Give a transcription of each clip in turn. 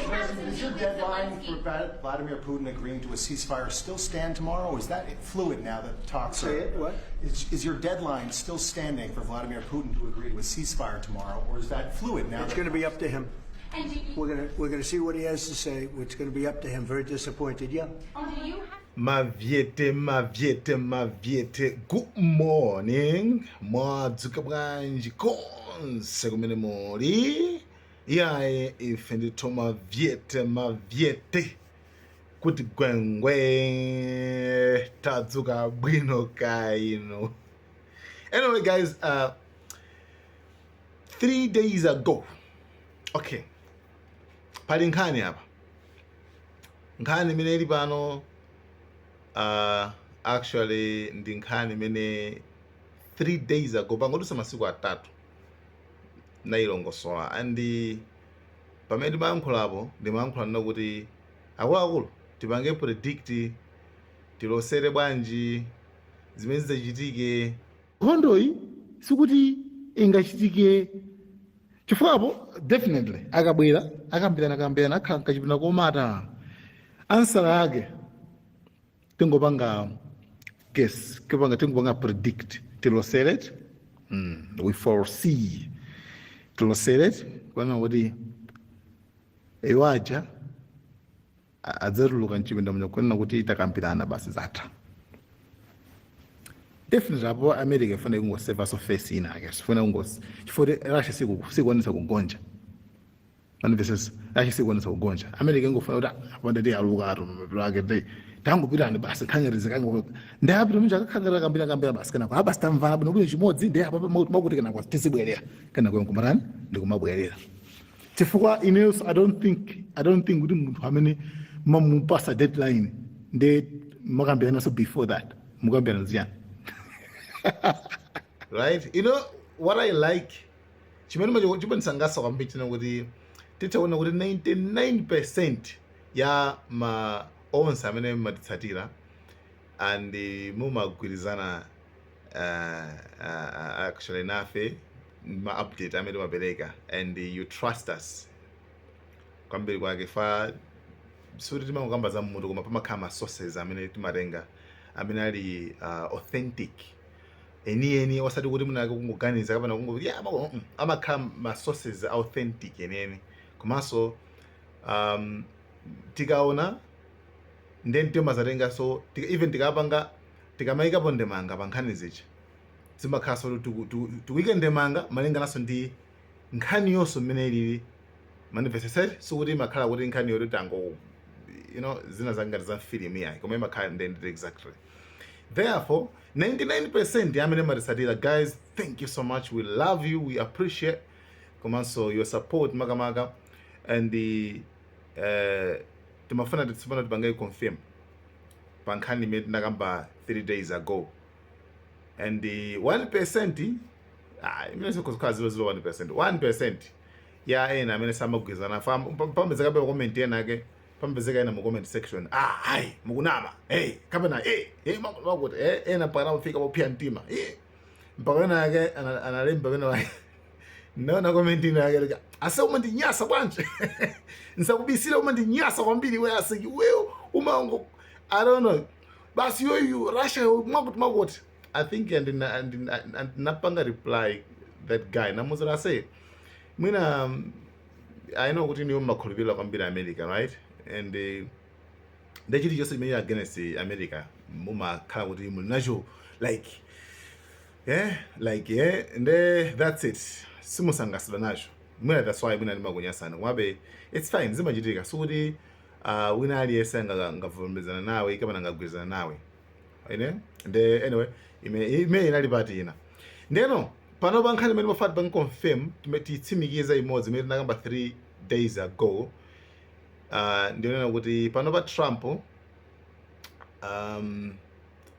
President, is your deadline for Vladimir Putin agreeing to a ceasefire still stand tomorrow, or is that fluid now that talks are... Say it, what? Is your deadline still standing for Vladimir Putin to agree to a ceasefire tomorrow, or is that fluid now? It's going to be up to him. And do you, We're going to see what he has to say. It's going to be up to him. Very disappointed. Yeah. do you have Maviete, good morning. Mwadzuka bwanji konse kumene muli. Iyaye ife ndithu maviete kuti gwengwe tadzuka bwino kaino. Anyway guys, 3 days ago, okay, pali nkhani apa. Nkhani imene ili pano actually ndi nkhani imene 3 days ago pangodutsa masiku atatu nailongosola andi pamene ndimayankhulapo ndimayankhula kuti akuluakulu tipange predict tilosere bwanji zimene zidzachitike. Nkhondoyi sikuti ingachitike chifukwapo definitely akabwera akambirana akhala kachipinda komata ansala yake tingopanga guess tingopanga predict tilosere it. We foresee tilosere it kwana kuti ewaja adzatuluka mchipinda muno kwana kuti takambirana basi zatha. Definitely apo America ifuna kungoseva so face ina I guess ifuna chifukwa Russia sikuonesa kugonja manifests Russia sikuonesa kugonja America ingofuna kuti aponde ndi aluka ato lake ndi tangopirani basi khanyirize kango ndapita munja akakhangara kambira basi kana apa sitamvana bino bwino chimodzi ndi apa makuti kana kwa tisibwerera kana kwa kumarani ndikumabwerera chifukwa ineos I don't think kuti munthu amene mamupasa deadline ndi makambirana so before that mukambirana ziyani. Right? You know what I like? Chimene sangasa kwambiri chino kuti titaona kuti 99% ya ma onse amene matitsatira and mumagwirizana actually nafe ma update amene mapereka and you trust us kwambiri kwake fa suri timangokamba za mmutu koma pamakhala ma sources amene timatenga amene ali authentic eni wasati kuti munake kungoganiza kapena kungokuti yeah amakhala ma sources authentic eneni komanso tikaona then timazatenga so even tikamayikapo ndemanga pa nkhani zicha zimakhala so tuwike ndemanga malinganaso ndi nkhani yonso mmene ilili manifested so kuti imakhala kuti nkhani yoti tango zina zangati za film yayi koma imakhala ndendere exactly. Therefore 99% amene matitsatira guys, thank you so much, we love you, we appreciate komanso your support makamaka and timafuna tisipana tipange confirm pa nkhani imene tinakamba 3 days ago and 1% imene sikuzikhala 1% ya ena amene samagwizana pambezeka pa comment ena ake pambezeka ena mu comment section hayi mukunama kapena makuti ena pakana kufika popia mtima mpaka ena ake analemba pena naona comment ina yake ase umandinyasa bwanje nsakubisira umandinyasa kwambiri wewe asiki wewe umango I don't know basi you Russia makuti I think and napanga reply that guy namuzira say mwina I know kuti niyo makhulupirira kwambiri America, right? And ndechiti chose imene against America mumakhala kuti mulinacho like and that's it simusangasira nacho mwina that's why mwina ndimakunyasana kwabe it's fine zimachitika sukuti wina aliyese ngavomerezana nawe kapena ngagwirizana nawe anyway ime inali pati ina ndeno pano pa nkhani imene mafati pa confirm titsimikiza imodzi imene tinakamba 3 days ago ndionena kuti pano pa Trump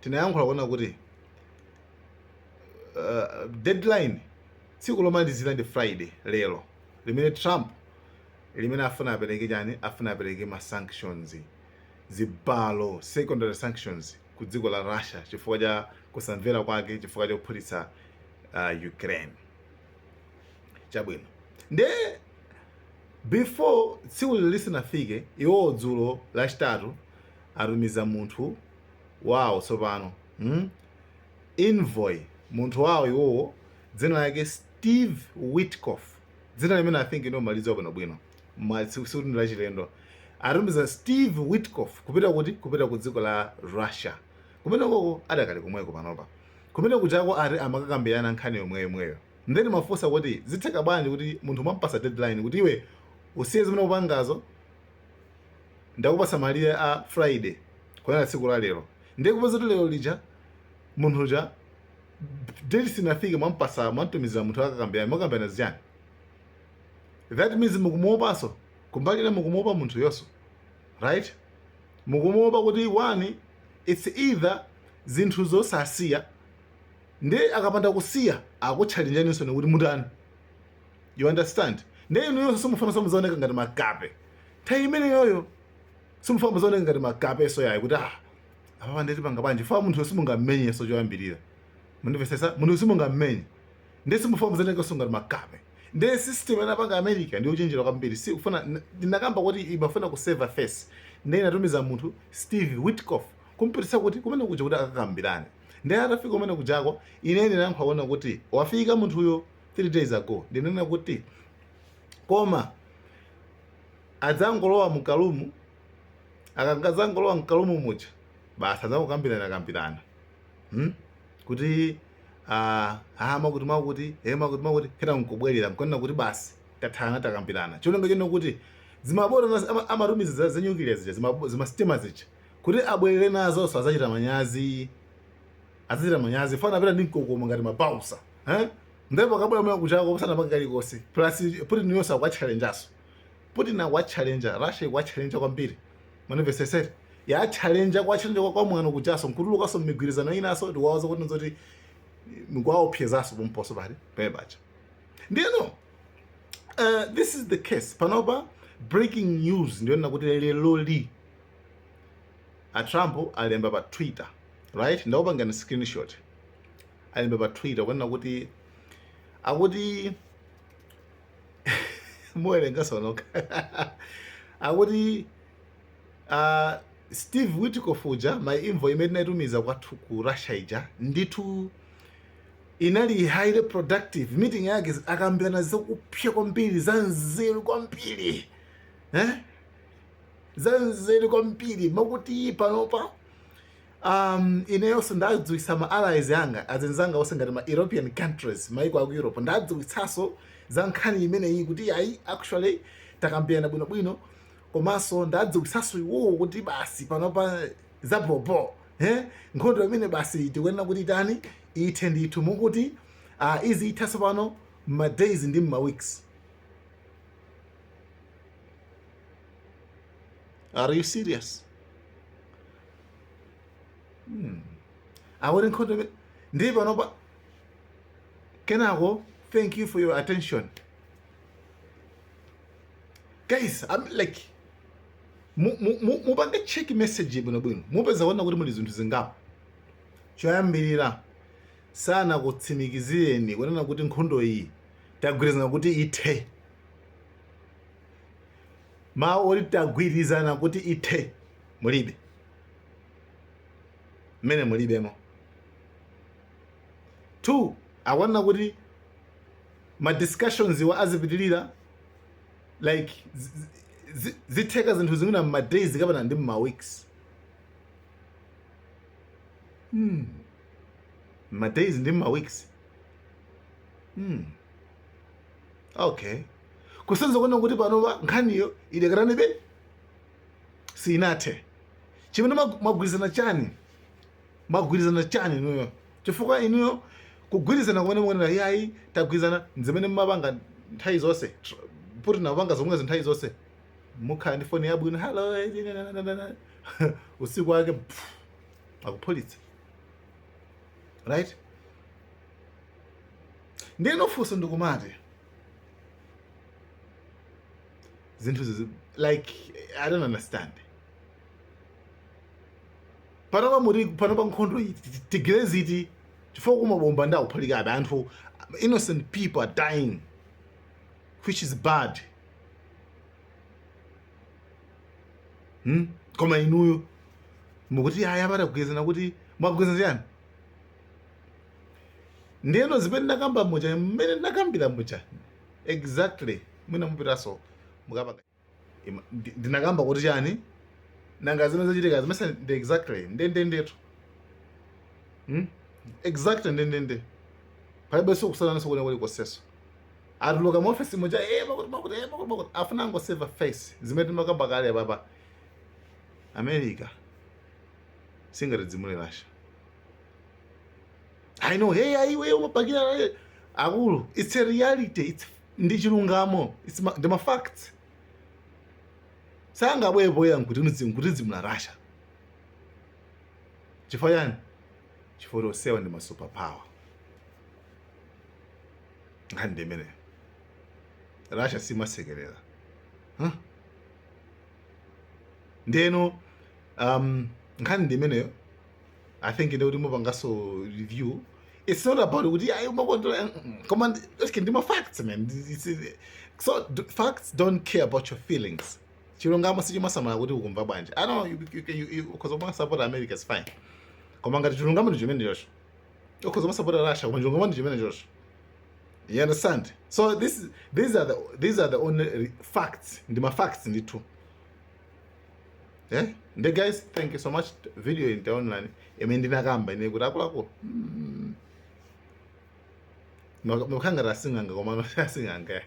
tinayankhula kuona kuti deadline tsiku lomalizira ndi Friday lero limene Trump limene afuna apereke chani afuna apereke ma sanctions zibalo secondary sanctions ku dziko la Russia chifukwa cha kusamvera kwake chifukwa cha kuphulitsa Ukraine chabwino nde before tsiku lisinafike iwo dzulo lachitatu atumiza munthu wawo tsopano envoy munthu wawo iwowo dzina lake Steve Witkoff, dzina limene I think inomaliza bwinobwino tsiku lachilendo. Atumiza Steve Witkoff kupita ku dziko la Russia, kumene koko adakali kumweko panopa, kumene kuchako ati amakakambirana nkhani yomweyo. Ndeni mafunsa kuti zitheka bwanji kuti munthu mampasa deadline kuti iwe usiye zimene upangazo, ndakupasa malire a Friday kuyana tsiku la lero, ndiye kupeza kuti lero lija munthu uja date sinafike mwantumizira munthu akakambirana mwakambirana zijani. That means mukumuopanso kumbalira mukumuopa munthu yonso, right? Mukumuopa kuti one, it's either zinthu zosasiya ndiye akapanda kusiya akutchalinjaninso nekuti mutani, you understand? Ndiye inu yonso simufana somuzaoneka ngati magape nthawi imene yoyo, simufana muzaoneka ngati magape eso yayo kuti apa ndeti panga bwanji fa munthu simungammenye so choyambirira, mundimvesesa, munthu simungammenye ndiye simufana muzaoneka so ngati magape. Ndiye system yanapanga America ndiyo uchenjera kwambiri, si kufuna ndinakamba kuti imafuna kusave face. Ndiye inatumiza munthu Steve Witkoff kumpitisa kuti kumene kuja kuti akakambirane. Ndiye atafika kumene kujako ine ndinankhaona kuti wafika munthuyo 3 days ago, ndinena kuti koma adzangolowa mkalumu, akangazangolowa mkalumu muja basi adzakukambirana kuti makuti kena nkubwerera nkonena kuti basi tathana takambirana. Chonenga chino kuti zimabota amatumiza za nuclear zija zimasitima zija kuti abwerere nazo so azachita manyazi fana pera ndinkokoma ngati mabausa ndipo akabwera mwa kuchako kusana pakali kosi plus Putin yosa kwa challengeaso, Putin wa challenger, Russia wa challenger kwambiri, manivesesere ya challenge kwa mwana kuchaso nkutuluka so migwirizano inaso ndiwaza kuti nzoti mgwao piezaso bomposo bali pebacha. Ndiyo this is the case panopa. Breaking news ndiyo nakuti lero li Trump alemba pa Twitter, right? Ndakupanga ni screenshot. Alemba pa Twitter kwena kuti akuti muelenga sonoka akuti Steve Witkoff uja my envoy imene naitumiza kwathu ku Russia ija ndithu inali highly productive meeting yake, akambirana zakupsya kwambiri, zanzeru kwambiri zanzeru kwambiri makuti panopa ineyonso ndadziwitsa ma allies yanga azenzanga onse ngati ma European countries, maiko aku Europe, ndadziwitsaso za nkhani imeneyi kuti ayi actually takambirana bwinobwino, komanso ndadziwitsaso iwowo kuti basi panopa zapopo nkhondo imene basi tikuyenera kuti tani ithe ndithu mukuti izi ithaso pano ma days ndi ma weeks. Are you serious? Awori nkhondo imene ndi panopa kenako. Thank you for your attention guys. I'm like mupange check message bwinobwino mupeza kuona kuti muli zinthu zingapo. Choyambirira sana kutsimikizireni kunena kuti nkhondo iyi tagwirizana kuti ithe, mawu oti tagwirizana kuti ithe mulibe, mmene mulibemo. 2 akuona kuti ma discussions iwa azipitilira like zitheka zinthu zingina ma days kapena ndi ma weeks. Ma days ndi ma weeks. Okay, kusenza kuona kuti pano nkhaniyo ilekana be sinathe chimene magwirizana chani inuyo, chifukwa inuyo kugwirizana kumene mukuonera yayi tagwirizana nzimene mmapanga nthawi zonse, Putin napanga zomwe nthawi zonse, mukhala ndi foni yabwino hello usiku wake akuphulitsa, right? Ndiye nofunso ndikumati zinthu like I don't understand. Panopa nkhondo tigire ziti chifukwa kumabomba ndakuphalikabe anthu, innocent people are dying, which is bad. koma inuyo mukuti aya vatagwezana kuti mwagwezana chani ndiyeno zimene ndakamba mucha mmene ndakambira mucha exactly mwina mupitaso mukapanga ndinakamba kuti chani nanga zimene zachitika zimene ndi exactly ndendendetu exactly ndendende palibe sokusana sokune kuli koseso atuluka mu office mucha makuti afuna angosave face zimene timakamba kale baba America singati dzimule Russia. I know, hey, aiwe umapakira akulu. It's a reality. It's ndi chilungamo. It's the facts. Sanga boya nkuti dzimula Russia. Chifukwa yani? Chifukwa sewa ndi ma super power. Ngande mene. Russia simasekerera. Ndeno ngande mene I think in the Mubangaso review, it's not about command. It's facts, man. So facts don't care about your feelings. Chilongama sijimasama would you banje. I know you because of support America is fine. Komanga chilongama to Jimmy Josh. Because of support Russia when you go to Jimmy Josh. You understand? So these are the only facts. The facts in the two. Yeah, the guys, thank you so much. Video in the online. Emendina gamba ine kulakulako. Mukanga rasinga ngoma rasinga.